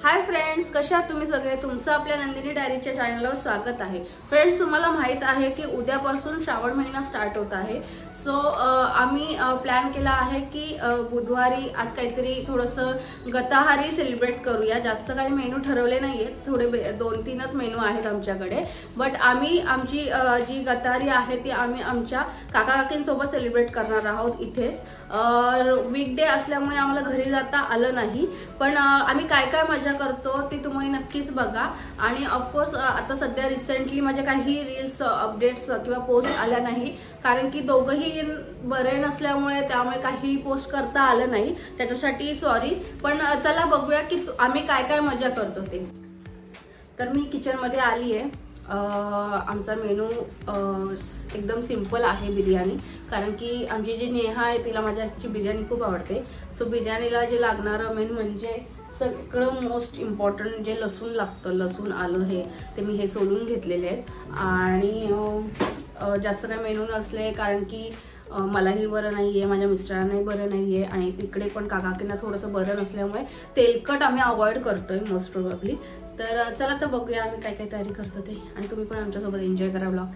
Hi friends, कशा आहात तुम्ही सगळे। तुमचं आपल्या नंदिनी डायरीच्या चॅनलवर स्वागत आहे। फ्रेंड्स, तुम्हाला माहित आहे की उद्यापासून श्रावण महिना स्टार्ट होत आहे। सो आम्ही प्लॅन केला आहे की बुधवारी आज काहीतरी थोडंसं गताहारी सेलिब्रेट करूया। जास्त काही मेनू ठरवले नाहीये, थोडे 2-3च मेनू आहेत आमच्याकडे। बट आम्ही आमची जी गताहारी आहे ती आम्ही आमच्या काका काकींसोबत सेलिब्रेट करणार आहोत इथेच। वीकडे असल्यामुळे आम्हाला घरी जाता आलं नाही, पण आम्ही काय काय मजा करतो ती तुम्ही नक्कीच बघा। आणि ऑफकोर्स आता सध्या रिसेंटली माझ्या काही रील्स अपडेट्स किंवा पोस्ट आल्या नाही, कारण की दोघंही बरे नसल्यामुळे त्यामुळे काही पोस्ट करता आलं नाही, त्याच्यासाठी सॉरी। पण चला बघूया की आम्ही काय काय मजा करतो ते। तर मी किचन मध्ये आली आहे। आमचा मेनू एकदम सिंपल आहे, बिर्याणी। कारण की आमची जी नेहा आहे तिला माझ्या हातची बिर्याणी खूप आवडते। सो बिर्याणीला जे लागणारं मेन म्हणजे सगळं मोस्ट इम्पॉर्टंट जे लसूण लागतं, लसूण आलं ते मी हे सोलून घेतलेले आहेत। आणि जास्त काही मेनू नसले, कारण की मलाही बरं नाहीये, माझ्या मिस्टरांनाही बरं नाहीये आणि तिकडे पण काकाकींना थोडंसं बरं नसल्यामुळे तेलकट आम्ही अवॉइड करतोय मोस्ट प्रोबेबली। तर चला तर बघूया आम्ही काय काय तयारी करतो ते, आणि तुम्ही पण आमच्यासोबत एन्जॉय करा व्लॉग।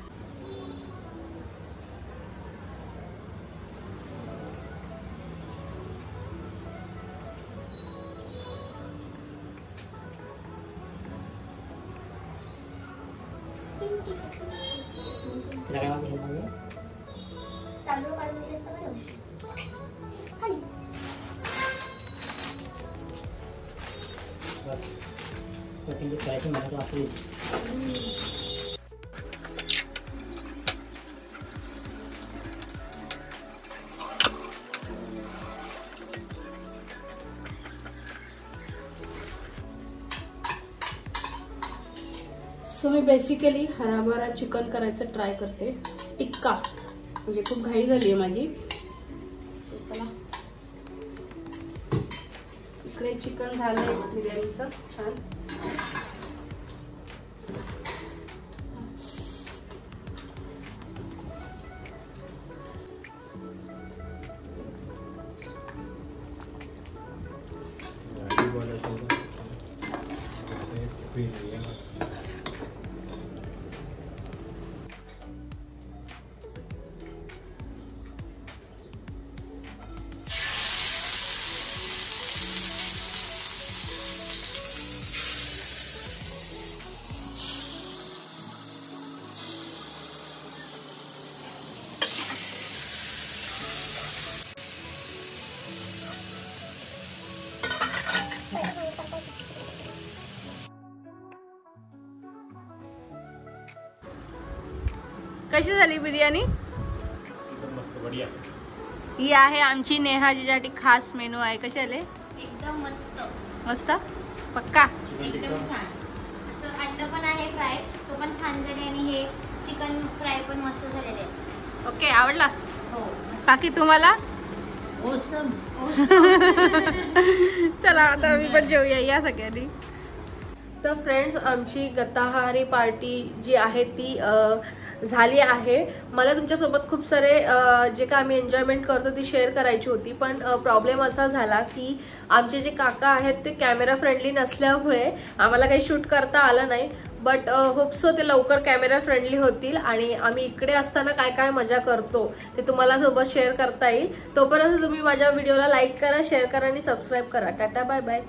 सो मी बेसिकली हराभरा चिकन करायचं ट्राय करते, टिक्का, म्हणजे खूप घाई झाली आहे माझी। सो चला, इकडे चिकन झालंय बिर्याणीचं छान। कशी झाली बिर्याणी? मस्त, बढ़िया। ही आहे आमची नेहा, जिच्यासाठी खास मेनू आहे। कशी आले? एकदम मस्त मस्त, पक्का एकदम छान। असं अंड पण आहे फ्राय, तो पण छान झाले, आणि हे चिकन फ्राय पण मस्त झालेले आहे। ओके, आवडला? हो। बाकी तुम्हाला? ओसम। चला आता आम्ही पण जेवूया या सगळ्यांनी। तर फ्रेंड्स, आमची गताहारी पार्टी जी आहे ती झाली आहे। मला तुमच्यासोबत खूप सारे जे काय आम्ही एन्जॉयमेंट करतो ती शेअर करायची होती, पण प्रॉब्लेम असा झाला की आमचे जे काका आहेत ते कॅमेरा फ्रेंडली नसल्यामुळे आम्हाला काही शूट करता आलं नाही। बट होप सो ते लवकर कॅमेरा फ्रेंडली होतील आणि आम्ही इकडे असताना काय काय मजा करतो ते तुम्हाला सोबत शेअर करता येईल। तोपर्यंत तुम्ही माझ्या व्हिडिओला लाईक करा, शेअर करा आणि सबस्क्राईब करा। Ta ta, bye bye.